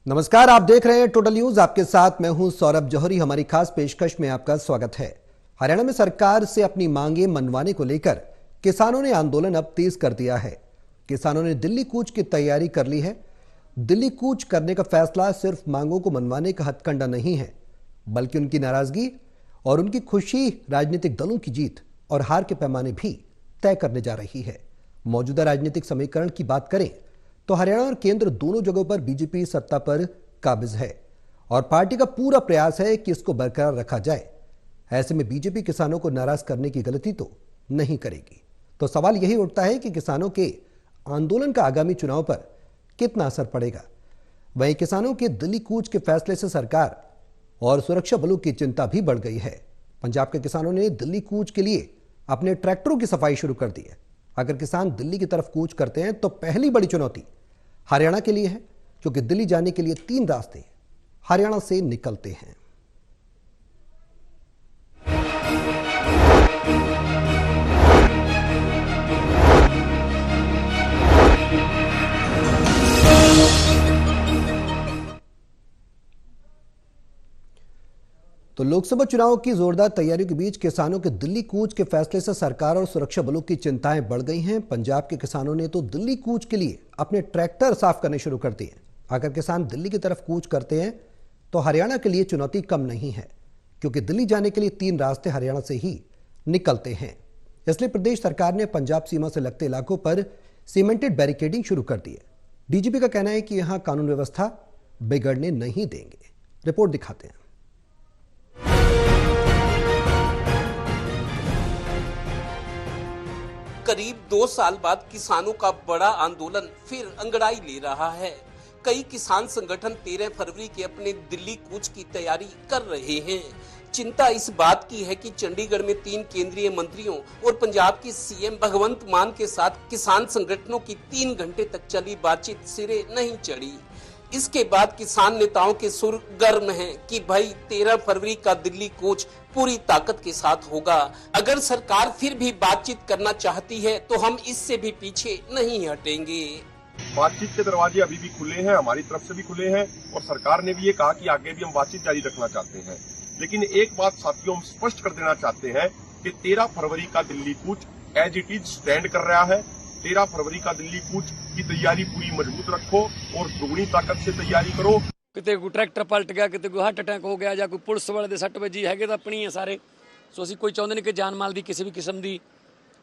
नमस्कार, आप देख रहे हैं टोटल न्यूज। आपके साथ मैं हूं सौरभ जौहरी। हमारी खास पेशकश में आपका स्वागत है। हरियाणा में सरकार से अपनी मांगे मनवाने को लेकर किसानों ने आंदोलन अब तेज कर दिया है। किसानों ने दिल्ली कूच की तैयारी कर ली है। दिल्ली कूच करने का फैसला सिर्फ मांगों को मनवाने का हथकंडा नहीं है, बल्कि उनकी नाराजगी और उनकी खुशी राजनीतिक दलों की जीत और हार के पैमाने भी तय करने जा रही है। मौजूदा राजनीतिक समीकरण की बात करें तो हरियाणा और केंद्र दोनों जगहों पर बीजेपी सत्ता पर काबिज है और पार्टी का पूरा प्रयास है कि इसको बरकरार रखा जाए। ऐसे में बीजेपी किसानों को नाराज करने की गलती तो नहीं करेगी। तो सवाल यही उठता है कि किसानों के आंदोलन का आगामी चुनाव पर कितना असर पड़ेगा। वहीं किसानों के दिल्ली कूच के फैसले से सरकार और सुरक्षा बलों की चिंता भी बढ़ गई है। पंजाब के किसानों ने दिल्ली कूच के लिए अपने ट्रैक्टरों की सफाई शुरू कर दी है। अगर किसान दिल्ली की तरफ कूच करते हैं तो पहली बड़ी चुनौती हरियाणा के लिए है, क्योंकि दिल्ली जाने के लिए 3 रास्ते हरियाणा से निकलते हैं। तो लोकसभा चुनाव की जोरदार तैयारियों के बीच किसानों के दिल्ली कूच के फैसले से सरकार और सुरक्षा बलों की चिंताएं बढ़ गई हैं। पंजाब के किसानों ने तो दिल्ली कूच के लिए अपने ट्रैक्टर साफ करने शुरू कर दिए। अगर किसान दिल्ली की तरफ कूच करते हैं तो हरियाणा के लिए चुनौती कम नहीं है, क्योंकि दिल्ली जाने के लिए 3 रास्ते हरियाणा से ही निकलते हैं। इसलिए प्रदेश सरकार ने पंजाब सीमा से लगते इलाकों पर सीमेंटेड बैरिकेडिंग शुरू कर दी है। डीजीपी का कहना है कि यहां कानून व्यवस्था बिगड़ने नहीं देंगे। रिपोर्ट दिखाते हैं। करीब 2 साल बाद किसानों का बड़ा आंदोलन फिर अंगड़ाई ले रहा है। कई किसान संगठन 13 फरवरी के अपने दिल्ली कूच की तैयारी कर रहे हैं। चिंता इस बात की है कि चंडीगढ़ में 3 केंद्रीय मंत्रियों और पंजाब के सीएम भगवंत मान के साथ किसान संगठनों की 3 घंटे तक चली बातचीत सिरे नहीं चढ़ी। इसके बाद किसान नेताओं के सुर गर्म हैं कि भाई 13 फरवरी का दिल्ली कूच पूरी ताकत के साथ होगा। अगर सरकार फिर भी बातचीत करना चाहती है तो हम इससे भी पीछे नहीं हटेंगे। बातचीत के दरवाजे अभी भी खुले हैं, हमारी तरफ से भी खुले हैं और सरकार ने भी ये कहा कि आगे भी हम बातचीत जारी रखना चाहते हैं। लेकिन एक बात साथियों, हम स्पष्ट कर देना चाहते हैं कि 13 फरवरी का दिल्ली कूच एज इट इज स्टैंड कर रहा है। 13 फरवरी का दिल्ली कूच की तैयारी पूरी मजबूत रखो और दुगनी ताकत से तैयारी करो। किते कोई ट्रैक्टर पलट गया, किते कोई हार्ट अटैक हो गया, ਜਾਂ ਕੋਈ ਪੁਲਿਸ ਵਾਲੇ ਦੇ ਸੱਟ ਵੱਜੀ ਹੈਗੇ ਤਾਂ ਆਪਣੀ ਹੈ ਸਾਰੇ। ਸੋ ਅਸੀਂ ਕੋਈ ਚਾਹੁੰਦੇ ਨਹੀਂ ਕਿ ਜਾਨ ਮਾਲ ਦੀ ਕਿਸੇ ਵੀ ਕਿਸਮ ਦੀ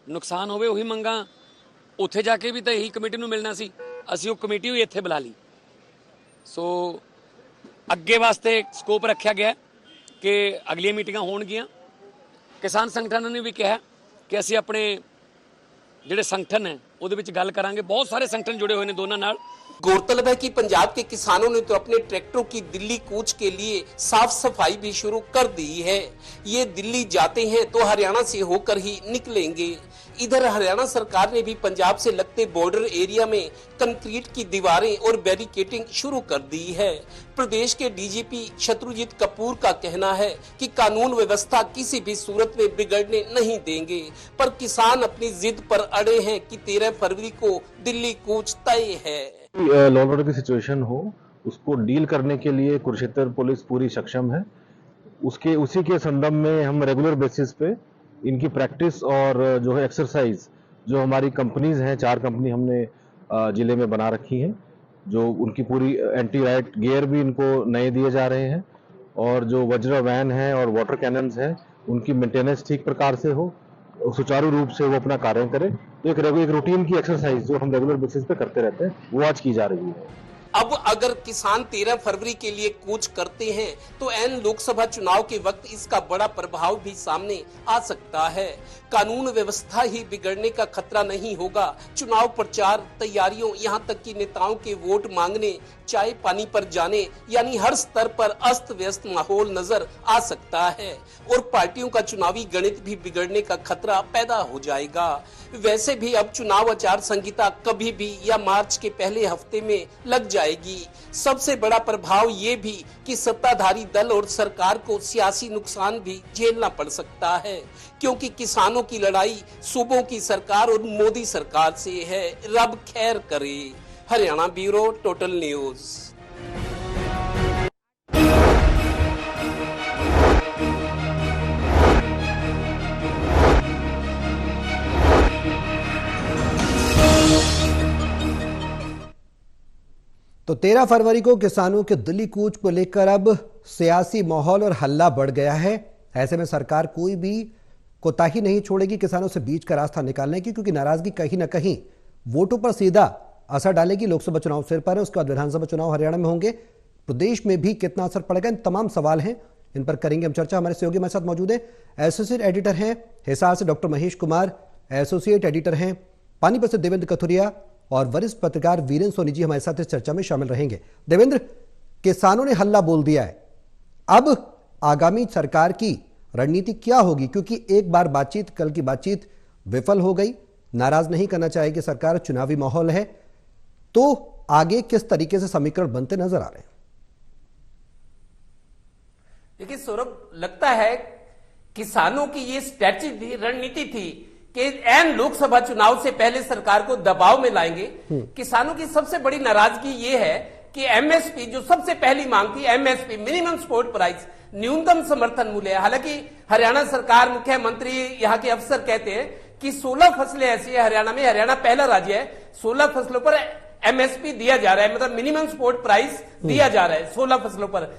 ਨੁਕਸਾਨ ਹੋਵੇ। ਉਹੀ ਮੰਗਾਂ ਉੱਥੇ ਜਾ ਕੇ ਵੀ ਤਾਂ ਇਹੀ ਕਮੇਟੀ ਨੂੰ ਮਿਲਣਾ ਸੀ। ਅਸੀਂ ਉਹ ਕਮੇਟੀ ਵੀ ਇੱਥੇ ਬੁਲਾ ਲਈ। ਸੋ ਅੱਗੇ ਵਾਸਤੇ ਸਕੋਪ ਰੱਖਿਆ ਗਿਆ ਕਿ ਅਗਲੀਆਂ ਮੀਟਿੰਗਾਂ ਹੋਣਗੀਆਂ। ਕਿਸਾਨ ਸੰਗਠਨਾਂ ਨੇ ਵੀ ਕਿਹਾ ਕਿ ਅਸੀਂ ਆਪਣੇ ਜਿਹੜੇ ਸੰਗਠਨ ਹੈ ਉਹਦੇ ਵਿੱਚ ਗੱਲ ਕਰਾਂਗੇ। ਬਹੁਤ ਸਾਰੇ ਸੰਗਠਨ जुड़े हुए हैं दोनों नाल। गौरतलब है कि पंजाब के किसानों ने तो अपने ट्रैक्टरों की दिल्ली कूच के लिए साफ सफाई भी शुरू कर दी है। ये दिल्ली जाते हैं तो हरियाणा से होकर ही निकलेंगे। इधर हरियाणा सरकार ने भी पंजाब से लगते बॉर्डर एरिया में कंक्रीट की दीवारें और बैरिकेडिंग शुरू कर दी है। प्रदेश के डीजीपी शत्रुजीत कपूर का कहना है कि कानून व्यवस्था किसी भी सूरत में बिगड़ने नहीं देंगे, पर किसान अपनी जिद पर अड़े हैं कि 13 फरवरी को दिल्ली कूच तय है। लॉ एंड ऑर्डर की सिचुएशन हो, उसको डील करने के लिए कुरुक्षेत्र पुलिस पूरी सक्षम है। उसी के संदर्भ में हम रेगुलर बेसिस पे इनकी प्रैक्टिस और जो है एक्सरसाइज, जो हमारी कंपनीज हैं, 4 कंपनी हमने जिले में बना रखी हैं, जो उनकी पूरी एंटी राइट गियर भी इनको नए दिए जा रहे हैं और जो वज्र वैन है और वाटर कैनन्स हैं उनकी मेंटेनेंस ठीक प्रकार से हो, सुचारू रूप से वो अपना कार्य करे। तो एक रूटीन की एक्सरसाइज जो हम रेगुलर बेसिस पे करते रहते हैं वो आज की जा रही है। अब अगर किसान 13 फरवरी के लिए कूच करते हैं तो एन लोकसभा चुनाव के वक्त इसका बड़ा प्रभाव भी सामने आ सकता है। कानून व्यवस्था ही बिगड़ने का खतरा नहीं होगा। चुनाव प्रचार तैयारियों, यहाँ तक कि नेताओं के वोट मांगने, चाय पानी पर जाने, यानी हर स्तर पर अस्त व्यस्त माहौल नजर आ सकता है और पार्टियों का चुनावी गणित भी बिगड़ने का खतरा पैदा हो जाएगा। वैसे भी अब चुनाव आचार संहिता कभी भी या मार्च के पहले हफ्ते में लग जाएगी। सबसे बड़ा प्रभाव ये भी कि सत्ताधारी दल और सरकार को सियासी नुकसान भी झेलना पड़ सकता है, क्योंकि किसानों की लड़ाई सूबों की सरकार और मोदी सरकार से है। रब खैर करे। Haryana bureau, total news. तो 13 फरवरी को किसानों के दिल्ली कूच को लेकर अब सियासी माहौल और हल्ला बढ़ गया है। ऐसे में सरकार कोई भी कोताही नहीं छोड़ेगी किसानों से बीच का रास्ता निकालने की, क्योंकि नाराजगी कहीं ना कहीं वोटों पर सीधा असर डालेगी। लोकसभा चुनाव सिर पर है, उसके बाद विधानसभा चुनाव हरियाणा में होंगे। प्रदेश में भी कितना असर पड़ेगा, इन तमाम सवाल हैं, इन पर करेंगे हम चर्चा। हमारे सहयोगी हमारे साथ मौजूद है, एसोसिएट एडिटर हैं हिसार से doctor Mahesh Kumar, associate editor हैं पानीपत से देवेंद्र कथुरिया और वरिष्ठ पत्रकार वीरेंद्र सोनी जी हमारे साथ इस चर्चा में शामिल रहेंगे। देवेंद्र, किसानों ने हल्ला बोल दिया है, अब आगामी सरकार की रणनीति क्या होगी? क्योंकि एक बार बातचीत, कल की बातचीत विफल हो गई, नाराज नहीं करना चाहेगी सरकार, चुनावी माहौल है, तो आगे किस तरीके से समीकरण बनते नजर आ रहे हैं? देखिए सौरभ, लगता है किसानों की ये स्ट्रैटेजी थी, रणनीति थी कि एन लोकसभा चुनाव से पहले सरकार को दबाव में लाएंगे। किसानों की सबसे बड़ी नाराजगी ये है कि एमएसपी, जो सबसे पहली मांग थी, एमएसपी मिनिमम सपोर्ट प्राइस, न्यूनतम समर्थन मूल्य, हालांकि हरियाणा सरकार, मुख्यमंत्री, यहाँ के अफसर कहते हैं कि 16 फसलें ऐसी है हरियाणा में, हरियाणा पहला राज्य है, 16 फसलों पर एमएसपी दिया जा रहा है, मतलब मिनिमम सपोर्ट प्राइस दिया जा रहा है 16 फसलों पर।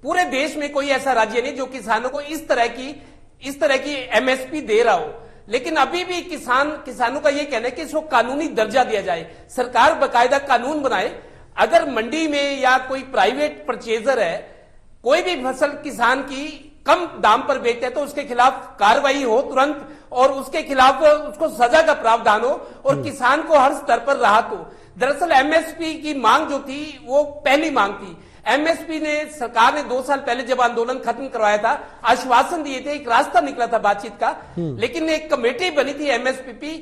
पूरे देश में कोई ऐसा राज्य नहीं जो किसानों को इस तरह की एमएसपी दे रहा हो। लेकिन अभी भी किसानों का यह कहना है कि इसको कानूनी दर्जा दिया जाए, सरकार बकायदा कानून बनाए। अगर मंडी में या कोई प्राइवेट परचेजर है, कोई भी फसल किसान की कम दाम पर बेचते हैं तो उसके खिलाफ कार्रवाई हो तुरंत, और उसके खिलाफ उसको सजा का प्रावधान हो और किसान को हर स्तर पर राहत हो। दरअसल एमएसपी की मांग जो थी वो पहली मांग थी। एमएसपी ने, सरकार ने 2 साल पहले जब आंदोलन खत्म करवाया था, आश्वासन दिए थे, एक रास्ता निकला था बातचीत का, लेकिन एक कमेटी बनी थी एमएसपी।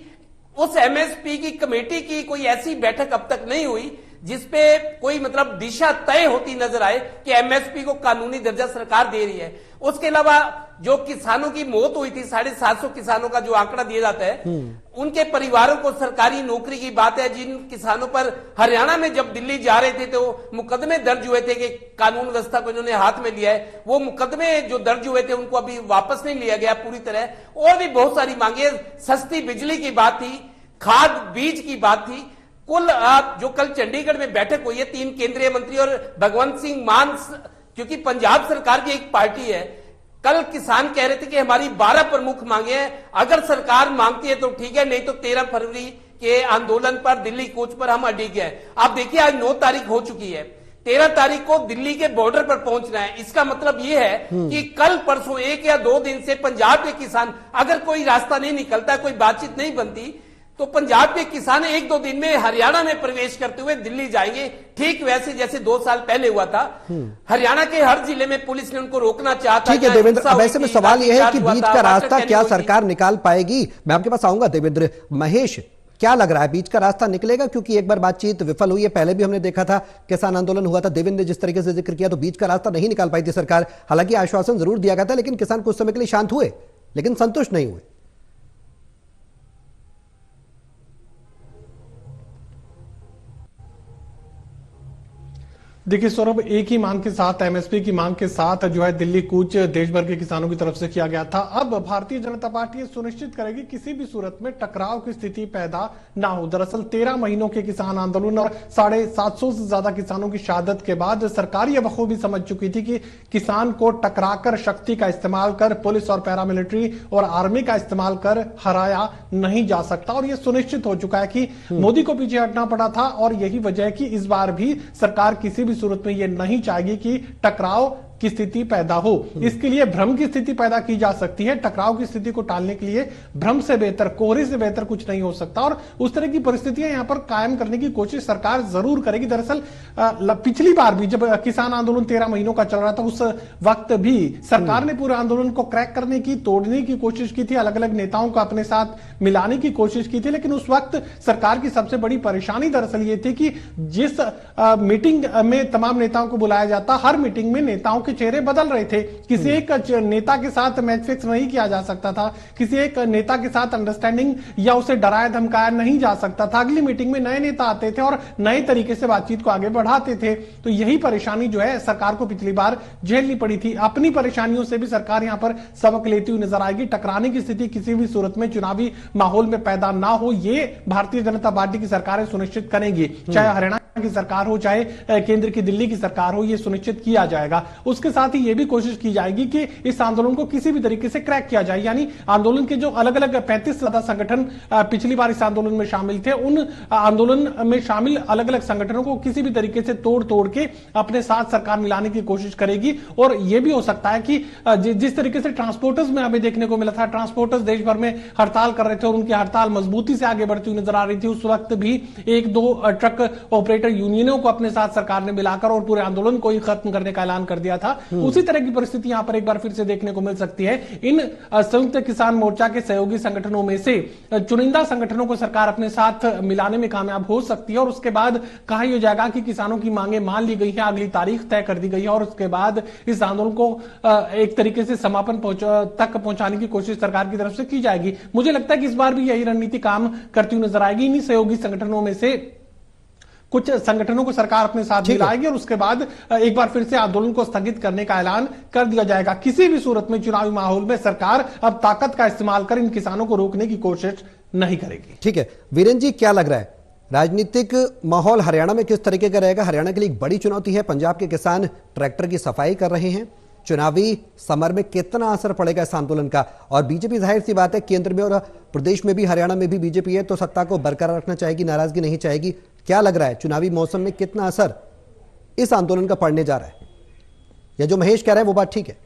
उस एमएसपी की कमेटी की कोई ऐसी बैठक अब तक नहीं हुई जिसपे कोई मतलब दिशा तय होती नजर आए कि एमएसपी को कानूनी दर्जा सरकार दे रही है। उसके अलावा जो किसानों की मौत हुई थी, 750 किसानों का जो आंकड़ा दिया जाता है, उनके परिवारों को सरकारी नौकरी की बात है। जिन किसानों पर हरियाणा में जब दिल्ली जा रहे थे तो मुकदमे दर्ज हुए थे कि कानून व्यवस्था को इन्होंने हाथ में लिया है, वो मुकदमे जो दर्ज हुए थे उनको अभी वापस नहीं लिया गया पूरी तरह। और भी बहुत सारी मांगे, सस्ती बिजली की बात थी, खाद बीज की बात थी। कुल जो कल चंडीगढ़ में बैठक हुई है, 3 केंद्रीय मंत्री और भगवंत सिंह मान, क्योंकि पंजाब सरकार की एक पार्टी है, कल किसान कह रहे थे कि हमारी 12 प्रमुख मांगे हैं, अगर सरकार मांगती है तो ठीक है, नहीं तो 13 फरवरी के आंदोलन पर, दिल्ली कूच पर हम अडिग हैं। आप देखिए आज 9 तारीख हो चुकी है, 13 तारीख को दिल्ली के बॉर्डर पर पहुंचना है। इसका मतलब यह है कि कल परसों 1 या 2 दिन से पंजाब के किसान, अगर कोई रास्ता नहीं निकलता, कोई बातचीत नहीं बनती, तो पंजाब के किसान 1-2 दिन में हरियाणा में प्रवेश करते हुए दिल्ली जाएंगे, ठीक वैसे जैसे 2 साल पहले हुआ था। हरियाणा के हर जिले में पुलिस ने उनको रोकना चाहता। ठीक है देवेंद्र, अब ऐसे में सवाल यह है कि बीच का रास्ता क्या सरकार निकाल पाएगी? मैं आपके पास आऊंगा देवेंद्र। महेश, क्या लग रहा है, बीच का रास्ता निकलेगा? क्योंकि एक बार बातचीत विफल हुई है, पहले भी हमने देखा था, किसान आंदोलन हुआ था, देवेंद्र ने जिस तरीके से जिक्र किया, तो बीच का रास्ता नहीं निकाल पाई थी सरकार। हालांकि आश्वासन जरूर दिया गया था, लेकिन किसान कुछ समय के लिए शांत हुए, लेकिन संतुष्ट नहीं हुए। देखिए सौरभ, एक ही मांग के साथ, एमएसपी की मांग के साथ जो है दिल्ली कूच देश भर के किसानों की तरफ से किया गया था। अब भारतीय जनता पार्टी सुनिश्चित करेगी किसी भी सूरत में टकराव की स्थिति पैदा ना हो। दरअसल 13 महीनों के किसान आंदोलन और 750 से ज्यादा किसानों की शहादत के बाद सरकार यह बखूबी समझ चुकी थी कि किसान को टकराकर, शक्ति का इस्तेमाल कर, पुलिस और पैरामिलिट्री और आर्मी का इस्तेमाल कर हराया नहीं जा सकता। और यह सुनिश्चित हो चुका है कि मोदी को पीछे हटना पड़ा था, और यही वजह है कि इस बार भी सरकार किसी भी सूरत में यह नहीं चाहेगी कि टकराव की स्थिति पैदा हो। इसके लिए भ्रम की स्थिति पैदा की जा सकती है। टकराव की स्थिति को टालने के लिए भ्रम से बेहतर, कोहरे से बेहतर कुछ नहीं हो सकता, और उस तरह की परिस्थितियां यहां पर कायम करने की कोशिश सरकार जरूर करेगी। दरअसल पिछली बार भी जब किसान आंदोलन 13 महीनों का चल रहा था, उस वक्त भी सरकार ने पूरे आंदोलन को क्रैक करने की, तोड़ने की कोशिश की थी, अलग अलग नेताओं को अपने साथ मिलाने की कोशिश की थी। लेकिन उस वक्त सरकार की सबसे बड़ी परेशानी दरअसल ये थी कि जिस मीटिंग में तमाम नेताओं को बुलाया जाता, हर मीटिंग में नेताओं के चेहरे बदल रहे थे। किसी एक नेता के साथ मैच फिक्स नहीं किया जा सकता था, किसी एक नेता के साथ अंडरस्टैंडिंग या उसे डराया धमकाया नहीं जा सकता था। अगली मीटिंग में नए नेता आते थे और नए तरीके से बातचीत को आगे बढ़ाते थे। तो यही परेशानी जो है सरकार को पिछली बार झेलनी पड़ी थी। अपनी परेशानियों से भी सरकार यहां पर सबक लेती हुई नजर आएगी। टकराने की स्थिति किसी भी सूरत में चुनावी माहौल में पैदा ना हो, ये भारतीय जनता पार्टी की सरकारें सुनिश्चित करेंगी। चाहे हरियाणा की सरकार हो, चाहे केंद्र की दिल्ली की सरकार हो, यह सुनिश्चित किया जाएगा। उसके साथ ही यह भी कोशिश की जाएगी कि इस आंदोलन को किसी भी तरीके से क्रैक किया जाए। यानी आंदोलन के जो अलग अलग 35 से ज्यादा संगठन पिछली बार इस आंदोलन में शामिल थे, उन आंदोलन में शामिल अलग अलग संगठनों को किसी भी तरीके से तोड़ के अपने साथ सरकार मिलाने की कोशिश करेगी। और यह भी हो सकता है कि जिस तरीके से ट्रांसपोर्टर्स में हमें देखने को मिला था, ट्रांसपोर्टर्स देश भर में हड़ताल कर रहे थे और उनकी हड़ताल मजबूती से आगे बढ़ती हुई नजर आ रही थी, उस वक्त भी एक दो ट्रक ऑपरेटर यूनियनों को अपने साथ सरकार ने मिलाकर और पूरे आंदोलन को ही खत्म करने का ऐलान कर दिया था। उसी तरह की परिस्थिति यहां पर एक बार फिर से देखने को मिल सकती है। इन संयुक्त किसान मोर्चा के सहयोगी संगठनों में से चुनिंदा संगठनों को सरकार अपने साथ मिलाने में कामयाब हो सकती है और उसके बाद कहा यह जाएगा कि किसानों की मांगे मान ली गई है, अगली तारीख तय कर दी गई है और उसके बाद इस आंदोलन को एक तरीके से समापन तक पहुंचाने की कोशिश सरकार की तरफ से की जाएगी। मुझे लगता है कि इस बार भी यही रणनीति काम करती हुई नजर आएगी। इन्हीं सहयोगी संगठनों में से कुछ संगठनों को सरकार अपने साथ मिलाएगी और उसके बाद एक बार फिर से आंदोलन को स्थगित करने का ऐलान कर दिया जाएगा। किसी भी सूरत में चुनावी माहौल में सरकार अब ताकत का इस्तेमाल कर इन किसानों को रोकने की कोशिश नहीं करेगी। ठीक है वीरेंद्र जी, क्या लग रहा है राजनीतिक माहौल हरियाणा में किस तरीके का रहेगा? हरियाणा के लिए एक बड़ी चुनौती है, पंजाब के किसान ट्रैक्टर की सफाई कर रहे हैं। चुनावी समर में कितना असर पड़ेगा इस आंदोलन का? और बीजेपी जाहिर सी बात है केंद्र में और प्रदेश में भी, हरियाणा में भी बीजेपी है, तो सत्ता को बरकरार रखना चाहेगी, नाराजगी नहीं चाहेगी। क्या लग रहा है चुनावी मौसम में कितना असर इस आंदोलन का पड़ने जा रहा है? या जो महेश कह रहा है वो बात ठीक है?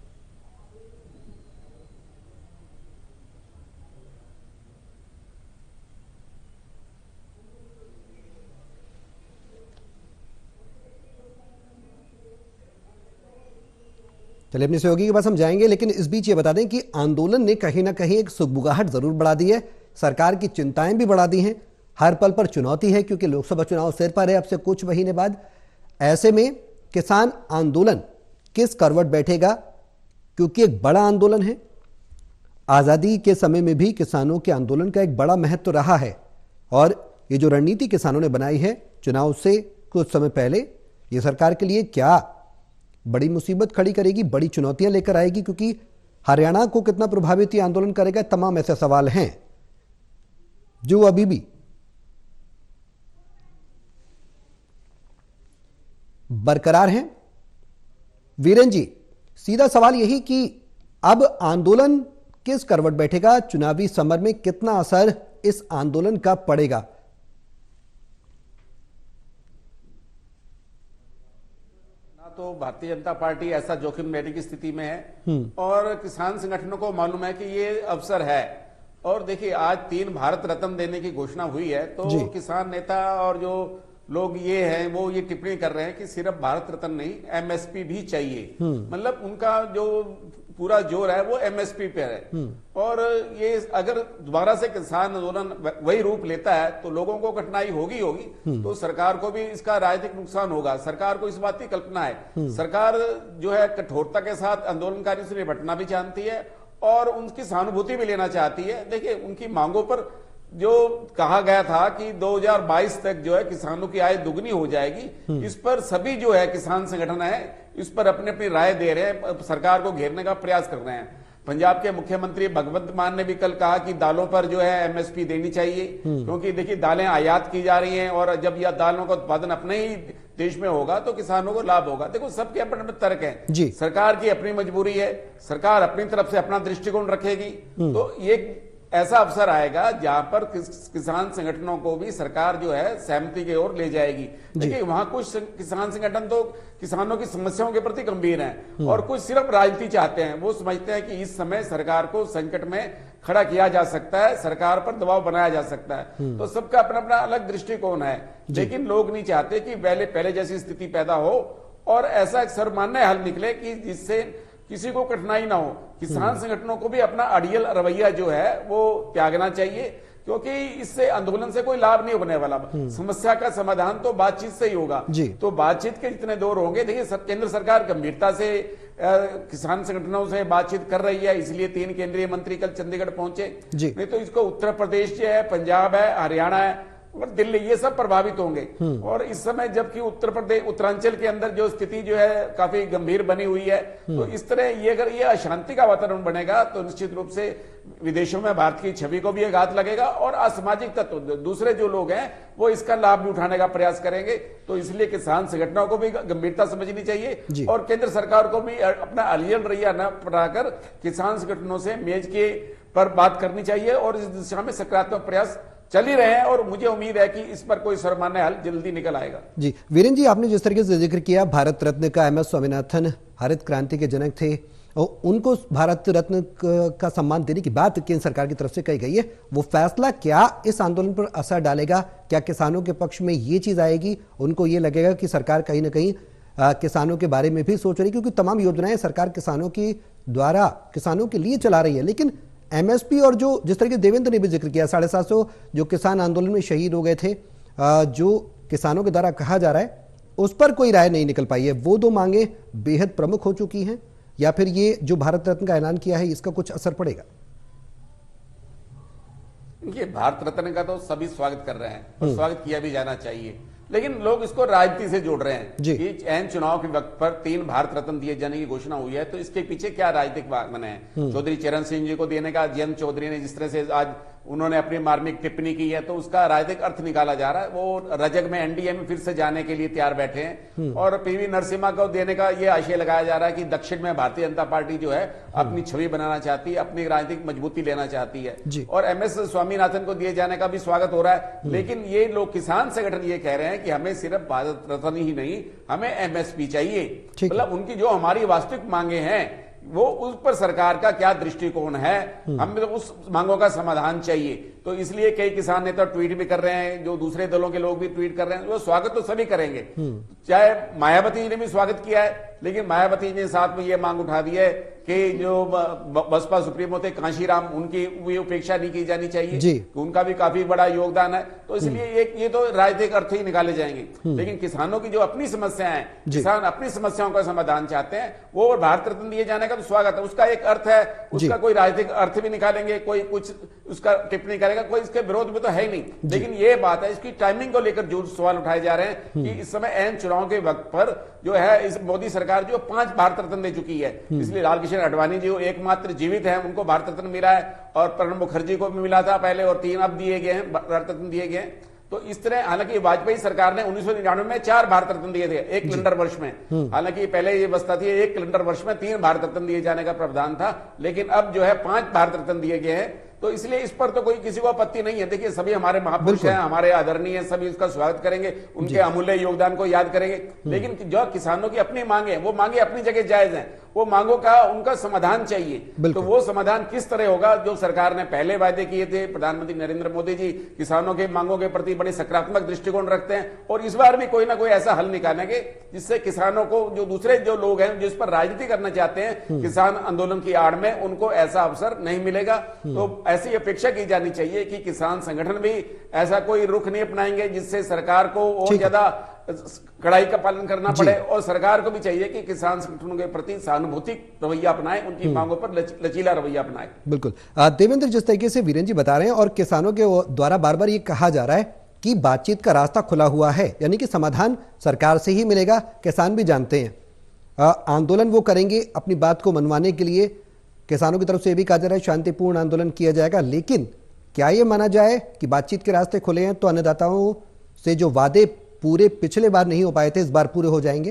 चलिए अपने सहयोगी के पास हम जाएंगे, लेकिन इस बीच ये बता दें कि आंदोलन ने कहीं ना कहीं एक सुगबुगाहट जरूर बढ़ा दी है, सरकार की चिंताएं भी बढ़ा दी हैं। हर पल पर चुनौती है क्योंकि लोकसभा चुनाव सिर पर है अब से कुछ महीने बाद। ऐसे में किसान आंदोलन किस करवट बैठेगा, क्योंकि एक बड़ा आंदोलन है। आजादी के समय में भी किसानों के आंदोलन का एक बड़ा महत्व रहा है और ये जो रणनीति किसानों ने बनाई है चुनाव से कुछ समय पहले, ये सरकार के लिए क्या बड़ी मुसीबत खड़ी करेगी, बड़ी चुनौतियां लेकर आएगी, क्योंकि हरियाणा को कितना प्रभावित ये आंदोलन करेगा, तमाम ऐसे सवाल हैं जो अभी भी बरकरार हैं। वीरेंद्र जी, सीधा सवाल यही कि अब आंदोलन किस करवट बैठेगा, चुनावी समर में कितना असर इस आंदोलन का पड़ेगा? तो भारतीय जनता पार्टी ऐसा जोखिम लेने की स्थिति में है और किसान संगठनों को मालूम है कि ये अवसर है। और देखिए आज 3 भारत रत्न देने की घोषणा हुई है, तो किसान नेता और जो लोग ये हैं वो ये टिप्पणी कर रहे हैं कि सिर्फ भारत रत्न नहीं, एमएसपी भी चाहिए। मतलब उनका जो पूरा जोर है वो एमएसपी पे है। और ये अगर दोबारा से किसान आंदोलन वही रूप लेता है तो लोगों को कठिनाई होगी तो सरकार को भी इसका राजनीतिक नुकसान होगा। सरकार को इस बात की कल्पना है, सरकार जो है कठोरता के साथ आंदोलनकारियों से निपटना भी जानती है और उनकी सहानुभूति भी लेना चाहती है। देखिए उनकी मांगों पर जो कहा गया था कि 2022 तक जो है किसानों की आय दुगनी हो जाएगी, इस पर सभी जो है किसान संगठन है इस पर अपनी अपनी राय दे रहे हैं, सरकार को घेरने का प्रयास कर रहे हैं। पंजाब के मुख्यमंत्री भगवंत मान ने भी कल कहा कि दालों पर जो है एमएसपी देनी चाहिए, क्योंकि देखिए दालें आयात की जा रही हैं और जब यह दालों का उत्पादन अपने ही देश में होगा तो किसानों को लाभ होगा। देखो सबके अपने अपने तर्क हैं, सरकार की अपनी मजबूरी है, सरकार अपनी तरफ से अपना दृष्टिकोण रखेगी। तो ये ऐसा अवसर आएगा जहां पर किसान संगठनों को भी सरकार जो है सहमति की ओर ले जाएगी। देखिए वहां कुछ किसान संगठन तो किसानों की समस्याओं के प्रति गंभीर हैं और कुछ सिर्फ राजनीति चाहते हैं। वो समझते हैं कि इस समय सरकार को संकट में खड़ा किया जा सकता है, सरकार पर दबाव बनाया जा सकता है। तो सबका अपना अपना अलग दृष्टिकोण है, लेकिन लोग नहीं चाहते कि पहले जैसी स्थिति पैदा हो और ऐसा एक सर्वमान्य हल निकले कि जिससे किसी को कठिनाई ना हो। किसान संगठनों को भी अपना अड़ियल रवैया जो है वो त्यागना चाहिए। क्योंकि इससे आंदोलन से कोई लाभ नहीं होने वाला। समस्या का समाधान तो बातचीत से ही होगा। तो बातचीत के जितने दौर होंगे, देखिए केंद्र सरकार गंभीरता से किसान संगठनों से बातचीत कर रही है, इसलिए 3 केंद्रीय मंत्री कल चंडीगढ़ पहुंचे। नहीं तो इसको उत्तर प्रदेश जो है, पंजाब है, हरियाणा है और दिल्ली, ये सब प्रभावित होंगे। और इस समय जबकि उत्तर प्रदेश, उत्तरांचल के अंदर जो स्थिति जो है काफी गंभीर बनी हुई है, तो इस तरह ये अगर ये अशांति का वातावरण बनेगा तो निश्चित रूप से विदेशों में भारत की छवि को भी आघात लगेगा और असामाजिक तत्व दूसरे जो लोग हैं वो इसका लाभ भी उठाने का प्रयास करेंगे। तो इसलिए किसान संगठनों को भी गंभीरता समझनी चाहिए और केंद्र सरकार को भी अपना अलियन रवैया न अपनाकर किसान संगठनों से मेज के पर बात करनी चाहिए और इस दिशा में सकारात्मक प्रयास चल ही रहे हैं और मुझे उम्मीद है कि इस पर कोई सर्वमान्य हल जल्दी निकल आएगा। जी वीरेन जी, आपने जिस तरीके से जिक्र किया भारत रत्न का, MS स्वामीनाथन हरित क्रांति के जनक थे और उनको भारत रत्न का सम्मान देने की बात केंद्र सरकार की तरफ से कही गई है, वो फैसला क्या इस आंदोलन पर असर डालेगा? क्या किसानों के पक्ष में ये चीज आएगी, उनको ये लगेगा कि सरकार कहीं ना कहीं किसानों के बारे में भी सोच रही है, क्योंकि तमाम योजनाएं सरकार किसानों की द्वारा किसानों के लिए चला रही है, लेकिन MSP और जो जिस तरीके देवेंद्र ने भी जिक्र किया 750 जो किसान आंदोलन में शहीद हो गए थे, जो किसानों के द्वारा कहा जा रहा है, उस पर कोई राय नहीं निकल पाई है। वो 2 मांगे बेहद प्रमुख हो चुकी हैं या फिर ये जो भारत रत्न का ऐलान किया है इसका कुछ असर पड़ेगा? ये भारत रत्न का तो सभी स्वागत कर रहे हैं और स्वागत किया भी जाना चाहिए, लेकिन लोग इसको राजनीति से जोड़ रहे हैं कि एन चुनाव के वक्त पर 3 भारत रत्न दिए जाने की घोषणा हुई है, तो इसके पीछे क्या राजनीतिक माने हैं? चौधरी चरण सिंह जी को देने का, जयंत चौधरी ने जिस तरह से आज उन्होंने अपनी मार्मिक टिप्पणी की है, तो उसका राजनीतिक अर्थ निकाला जा रहा है। वो रजग में NDA में फिर से जाने के लिए तैयार बैठे हैं और PV नरसिम्हा को देने का ये आशय लगाया जा रहा है कि दक्षिण में भारतीय जनता पार्टी जो है अपनी छवि बनाना चाहती है, अपनी राजनीतिक मजबूती लेना चाहती है और MS स्वामीनाथन को दिए जाने का भी स्वागत हो रहा है। लेकिन ये लोग किसान संगठन ये कह रहे हैं कि हमें सिर्फ भारत रत्न ही नहीं, हमें MSP चाहिए। मतलब उनकी जो हमारी वास्तविक मांगे हैं वो उस पर सरकार का क्या दृष्टिकोण है, हमें तो उस मांगों का समाधान चाहिए। तो इसलिए कई किसान नेता ट्वीट भी कर रहे हैं, जो दूसरे दलों के लोग भी ट्वीट कर रहे हैं, वो स्वागत तो सभी करेंगे। चाहे मायावती जी ने भी स्वागत किया है, लेकिन मायावती जी ने साथ में ये मांग उठा दी है कि जो बसपा सुप्रीमो थे कांशीराम, उनकी भी उपेक्षा नहीं की जानी चाहिए, उनका भी काफी बड़ा योगदान है। तो इसलिए ये तो राजनीतिक अर्थ ही निकाले जाएंगे, लेकिन किसानों की जो अपनी समस्याएं हैं, किसान अपनी समस्याओं का समाधान चाहते हैं, वो भारत रत्न दिए जाने का तो स्वागत है, उसका एक अर्थ है, उसका कोई राजनीतिक अर्थ भी निकालेंगे, कोई कुछ उसका टिप्पणी करेगा, कोई इसके विरोध में तो है ही नहीं। लेकिन ये बात है, इसकी टाइमिंग को लेकर जो सवाल उठाए जा रहे हैं कि इस समय एन चुनाव के वक्त पर जो है इस मोदी सरकार जो 5 भारत रत्न दे चुकी है, इसलिए लालकृष्ण आडवाणी जी एकमात्र जीवित हैं, उनको भारत रत्न मिला है और प्रणब मुखर्जी को भी मिला था पहले और 3 अब दिए गए हैं, भारत रत्न दिए गए हैं। तो इस तरह, हालांकि वाजपेयी सरकार ने 1999 में 4 भारत रत्न दिए थे एक कैलेंडर वर्ष में, हालांकि पहले ये व्यवस्था थी एक कैलेंडर वर्ष में 3 भारत रत्न दिए जाने का प्रावधान था, लेकिन अब जो है 5 भारत रत्न दिए गए हैं। तो इसलिए इस पर तो कोई किसी को आपत्ति नहीं है। देखिए सभी हमारे महापुरुष हैं, हमारे आदरणीय हैं, सभी उसका स्वागत करेंगे, उनके अमूल्य योगदान को याद करेंगे। लेकिन जो किसानों की अपनी मांगे हैं, वो मांगे अपनी जगह जायज हैं, वो मांगों का उनका समाधान चाहिए। तो वो समाधान किस तरह होगा? जो सरकार ने पहले वायदे किए थे, प्रधानमंत्री नरेंद्र मोदी जी किसानों के मांगों के प्रति बड़े सकारात्मक दृष्टिकोण रखते हैं और इस बार भी कोई ना कोई ऐसा हल निकालेंगे जिससे किसानों को, जो दूसरे जो लोग हैं जिस पर राजनीति करना चाहते हैं किसान आंदोलन की आड़ में, उनको ऐसा अवसर नहीं मिलेगा। तो ऐसी अपेक्षा की जानी चाहिए कि किसान संगठन भी ऐसा कोई रुख नहीं अपनाएंगे जिससे सरकार को और ज्यादा कड़ाई का पालन करना पड़े, और सरकार को भी चाहिए कि किसान संगठनों के प्रति सहानुभूति रवैया अपनाए, उनकी मांगों पर लचीला रवैया अपनाए। बिल्कुल देवेंद्र, जिस तरीके से वीरेन जी बता रहे हैं और किसानों के द्वारा बार बार ये कहा जा रहा है कि बातचीत का रास्ता खुला हुआ है, यानी कि समाधान सरकार से ही मिलेगा, किसान भी जानते हैं आंदोलन वो करेंगे अपनी बात को मनवाने के लिए। किसानों की तरफ से भी कहा जा रहा है शांतिपूर्ण आंदोलन किया जाएगा, लेकिन क्या ये माना जाए कि बातचीत के रास्ते खुले हैं तो अन्नदाताओं से जो वादे पूरे पिछले बार नहीं हो पाए थे इस बार पूरे हो जाएंगे?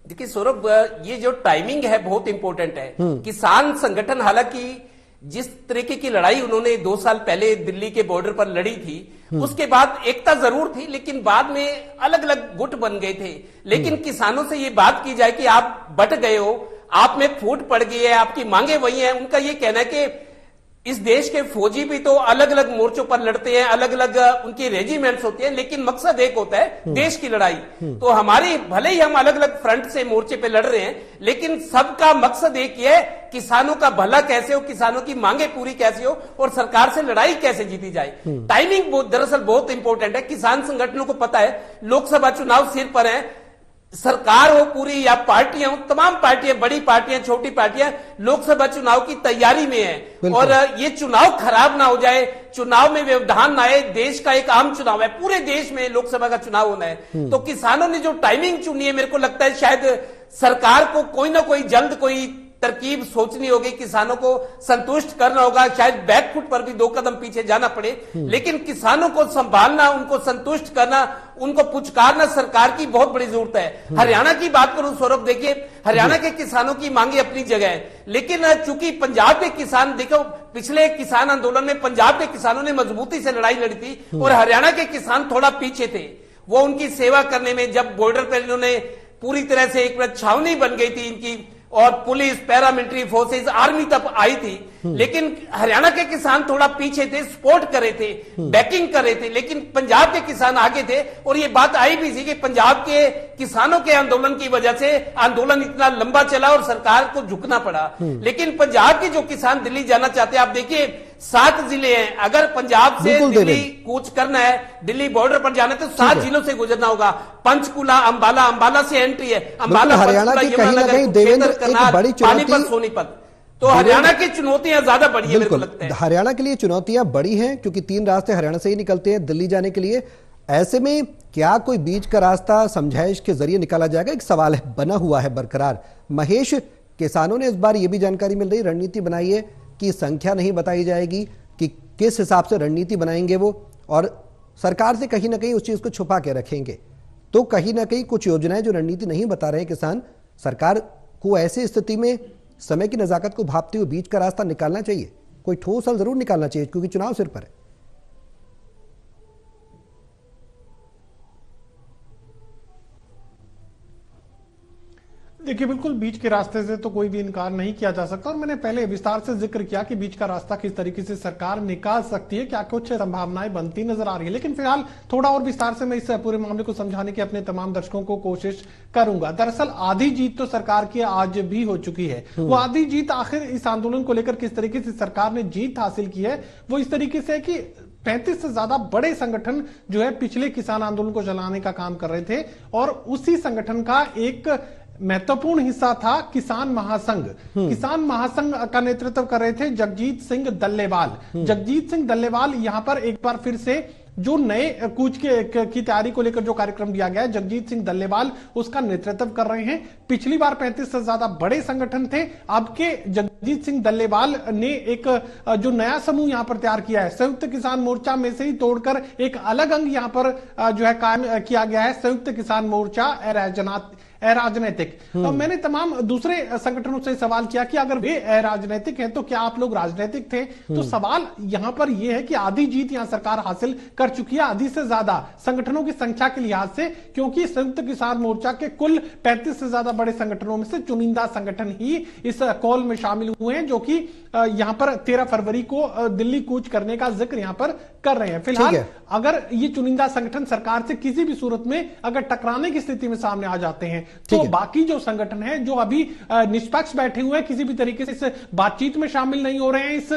देखिए सौरभ, ये जो टाइमिंग है बहुत इंपॉर्टेंट है। किसान संगठन, हालांकि जिस तरीके की लड़ाई उन्होंने 2 साल पहले दिल्ली के बॉर्डर पर लड़ी थी, उसके बाद एकता जरूर थी, लेकिन बाद में अलग अलग गुट बन गए थे। लेकिन किसानों से ये बात की जाए कि आप बट गए हो, आप में फूट पड़ गई है, आपकी मांगे वही हैं, उनका ये कहना है कि इस देश के फौजी भी तो अलग अलग मोर्चों पर लड़ते हैं, अलग अलग उनकी रेजिमेंट्स होते हैं, लेकिन मकसद एक होता है देश की लड़ाई। तो हमारी भले ही हम अलग अलग फ्रंट से मोर्चे पे लड़ रहे हैं, लेकिन सबका मकसद एक ही है, किसानों का भला कैसे हो, किसानों की मांगे पूरी कैसे हो और सरकार से लड़ाई कैसे जीती जाए। टाइमिंग दरअसल बहुत इंपॉर्टेंट है। किसान संगठनों को पता है लोकसभा चुनाव सिर पर है, सरकार हो पूरी या पार्टियां हो, तमाम पार्टियां, बड़ी पार्टियां, छोटी पार्टियां लोकसभा चुनाव की तैयारी में है और ये चुनाव खराब ना हो जाए, चुनाव में व्यवधान ना आए। देश का एक आम चुनाव है, पूरे देश में लोकसभा का चुनाव होना है। तो किसानों ने जो टाइमिंग चुनी है, मेरे को लगता है शायद सरकार को कोई ना कोई जल्द कोई तरकीब सोचनी होगी, किसानों को संतुष्ट करना होगा। शायद बैकफुट पर भी 2 कदम पीछे जाना पड़े, लेकिन किसानों को संभालना, उनको संतुष्ट करना, उनको पुचकारना सरकार की बहुत बड़ी जरूरत है। हरियाणा की बात करूं सौरभ, देखिए हरियाणा के किसानों की मांगे अपनी जगह है, लेकिन चूंकि पंजाब के किसान, देखो पिछले किसान आंदोलन में पंजाब के किसानों ने मजबूती से लड़ाई लड़ी थी और हरियाणा के किसान थोड़ा पीछे थे। वो उनकी सेवा करने में, जब बॉर्डर पर इन्होंने पूरी तरह से एक छावनी बन गई थी इनकी और पुलिस, पैरामिलिट्री फोर्सेस, आर्मी तक आई थी, लेकिन हरियाणा के किसान थोड़ा पीछे थे, सपोर्ट कर रहे थे, बैकिंग कर रहे थे, लेकिन पंजाब के किसान आगे थे। और ये बात आई भी थी कि पंजाब के किसानों के आंदोलन की वजह से आंदोलन इतना लंबा चला और सरकार को झुकना पड़ा। लेकिन पंजाब के जो किसान दिल्ली जाना चाहते हैं, आप देखिए 7 जिले हैं, अगर पंजाब से दिल्ली कूच करना है, दिल्ली बॉर्डर पर जाना है, तो 7 जिलों से गुजरना होगा। पंचकुला, अंबाला, अंबाला से एंट्री है, अंबाला, हरियाणा की कहीं ना कहीं देवेंद्र एक बड़ी चुनौती, सोनीपत, तो हरियाणा की चुनौतियां ज्यादा बड़ी है, मेरे को लगता है। हरियाणा के लिए चुनौतियां बड़ी हैं क्योंकि 3 रास्ते हरियाणा से ही निकलते हैं दिल्ली जाने के लिए। ऐसे में क्या कोई बीच का रास्ता समझाइश के जरिए निकाला जाएगा? एक सवाल है, बना हुआ है बरकरार। महेश, किसानों ने इस बार यह भी जानकारी मिल रही, रणनीति बनाई है कि संख्या नहीं बताई जाएगी कि किस हिसाब से रणनीति बनाएंगे वो, और सरकार से कहीं ना कहीं उस चीज को छुपा के रखेंगे। तो कहीं ना कहीं कुछ योजनाएं जो रणनीति नहीं बता रहे हैं किसान, सरकार को ऐसी स्थिति में समय की नजाकत को भापते हुए बीच का रास्ता निकालना चाहिए, कोई ठोस हल जरूर निकालना चाहिए क्योंकि चुनाव सिर पर है। देखिए, बिल्कुल बीच के रास्ते से तो कोई भी इनकार नहीं किया जा सकता और मैंने पहले विस्तार से जिक्र किया कि बीच का रास्ता किस तरीके से सरकार निकाल सकती है, क्या कुछ संभावनाएं बनती नजर आ रही है। लेकिन फिलहाल थोड़ा और विस्तार से मैं इस पूरे मामले को समझाने की अपने तमाम दर्शकों को कोशिश करूंगा। दरअसल आधी जीत तो सरकार की आज भी हो चुकी है। वो आधी जीत आखिर इस आंदोलन को लेकर किस तरीके से सरकार ने जीत हासिल की है, वो इस तरीके से है कि 35 से ज्यादा बड़े संगठन जो है पिछले किसान आंदोलन को चलाने का काम कर रहे थे और उसी संगठन का एक महत्वपूर्ण हिस्सा था किसान महासंघ। किसान महासंघ का नेतृत्व कर रहे थे जगजीत सिंह दल्लेवाल। जगजीत सिंह दल्लेवाल यहां पर एक बार फिर से जो नए कूच की तैयारी को लेकर जो कार्यक्रम दिया गया है, जगजीत सिंह दल्लेवाल उसका नेतृत्व कर रहे हैं। पिछली बार 35 से ज्यादा बड़े संगठन थे, अब के जगजीत सिंह दल्लेवाल ने एक जो नया समूह यहां पर तैयार किया है, संयुक्त किसान मोर्चा में से ही तोड़कर एक अलग अंग यहां पर जो है कायम किया गया है, संयुक्त किसान मोर्चा अराजनैतिक। मैंने तमाम दूसरे संगठनों से सवाल किया कि अगर वे अराजनैतिक हैं तो क्या आप लोग राजनीतिक थे? तो सवाल यहां पर यह है कि आधी जीत यहां सरकार हासिल कर चुकी है, आधी से ज्यादा संगठनों की संख्या के लिहाज से, क्योंकि संयुक्त किसान मोर्चा के कुल 35 से ज्यादा बड़े संगठनों में से चुनिंदा संगठन ही इस कॉल में शामिल हुए हैं, जो कि यहां पर 13 फरवरी को दिल्ली कूच करने का जिक्र यहां पर कर रहे हैं। फिलहाल अगर ये चुनिंदा संगठन सरकार से किसी भी सूरत में अगर टकराने की स्थिति में सामने आ जाते हैं तो बाकी जो संगठन है जो अभी निष्पक्ष बैठे हुए हैं, किसी भी तरीके से इस बातचीत में शामिल नहीं हो रहे हैं, इस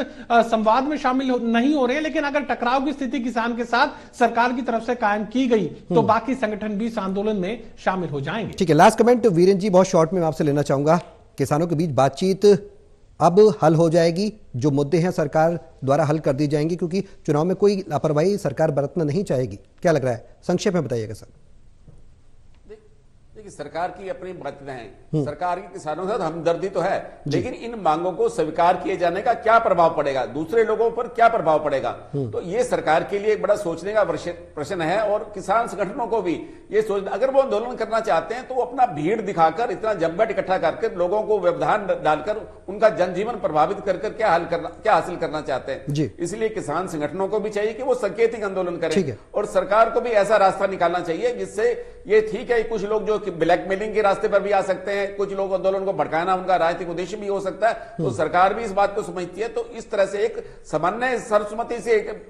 संवाद में शामिल नहीं हो रहे हैं, लेकिन अगर टकराव की स्थिति किसान के साथ सरकार की तरफ से कायम की गई तो बाकी संगठन भी इस आंदोलन में शामिल हो जाएंगे। ठीक है, लास्ट कमेंट वीरेंद्र जी, बहुत शॉर्ट में आपसे लेना चाहूंगा। किसानों के बीच बातचीत अब हल हो जाएगी, जो मुद्दे हैं सरकार द्वारा हल कर दी जाएंगी, क्योंकि चुनाव में कोई लापरवाही सरकार बरतना नहीं चाहेगी। क्या लग रहा है, संक्षेप में बताइएगा सर। देखिए, सरकार की अपनी बातें हैं, सरकार की किसानों के साथ हमदर्दी तो है, लेकिन इन मांगों को स्वीकार किए जाने का क्या प्रभाव पड़ेगा, दूसरे लोगों पर क्या प्रभाव पड़ेगा, तो ये सरकार के लिए एक बड़ा सोचने का प्रश्न है। और किसान संगठनों को भी ये सोच, अगर वो आंदोलन करना चाहते हैं तो वो अपना भीड़ दिखाकर, इतना जमघट इकट्ठा करके लोगों को व्यवधान डालकर उनका जनजीवन प्रभावित कर क्या हासिल करना चाहते हैं। इसलिए किसान संगठनों को भी चाहिए कि वो सांकेतिक आंदोलन करें और सरकार को भी ऐसा रास्ता निकालना चाहिए जिससे ये ठीक है कुछ लोग जो ब्लैकमेलिंग के रास्ते पर भी आ सकते हैं, कुछ लोग आंदोलन को भड़काना उनका राजनीतिक उद्देश्य भी हो सकता है। तो सरकार भी इस बात को समझती है। तो इस तरह से एक सामान्य सर्वसम्मति से एक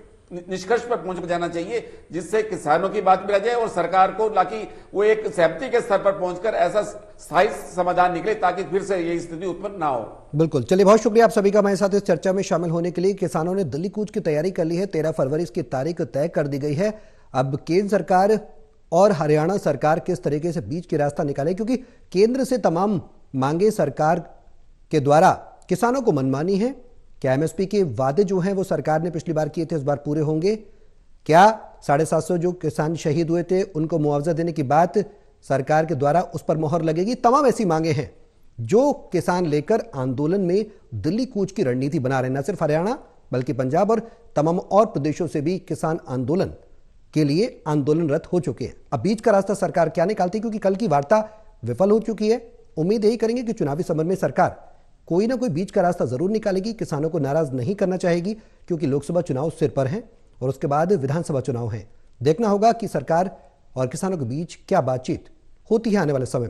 निष्कर्ष पर पहुंच जाना चाहिए, जिससे किसानों की बात भी रह जाए और सरकार को, ताकि वो एक सहमति के स्तर पर पहुंचकर ऐसा स्थायी समाधान निकले, ताकि फिर से ये स्थिति उत्पन्न ना हो। बिल्कुल, चलिए बहुत शुक्रिया आप सभी का हमारे साथ इस चर्चा में शामिल होने के लिए। किसानों ने दिल्ली कूच की तैयारी कर ली है, 13 फरवरी इसकी तारीख तय कर दी गई है। अब केंद्र सरकार और हरियाणा सरकार किस तरीके से बीच की रास्ता निकाले, क्योंकि केंद्र से तमाम मांगे सरकार के द्वारा किसानों को मनमानी है। क्या एमएसपी के वादे जो हैं वो सरकार ने पिछली बार किए थे इस बार पूरे होंगे? क्या 750 जो किसान शहीद हुए थे उनको मुआवजा देने की बात सरकार के द्वारा उस पर मोहर लगेगी? तमाम ऐसी मांगे हैं जो किसान लेकर आंदोलन में दिल्ली कूच की रणनीति बना रहे हैं। न सिर्फ हरियाणा बल्कि पंजाब और तमाम और प्रदेशों से भी किसान आंदोलन के लिए आंदोलनरत हो चुके हैं। अब बीच का रास्ता सरकार क्या निकालती है, क्योंकि कल की वार्ता विफल हो चुकी है। उम्मीद यही करेंगे कि चुनावी समर में सरकार कोई ना कोई बीच का रास्ता जरूर निकालेगी, किसानों को नाराज नहीं करना चाहेगी, क्योंकि लोकसभा चुनाव सिर पर हैं और उसके बाद विधानसभा चुनाव हैं। देखना होगा कि सरकार और किसानों के बीच क्या बातचीत होती है आने वाले समय में।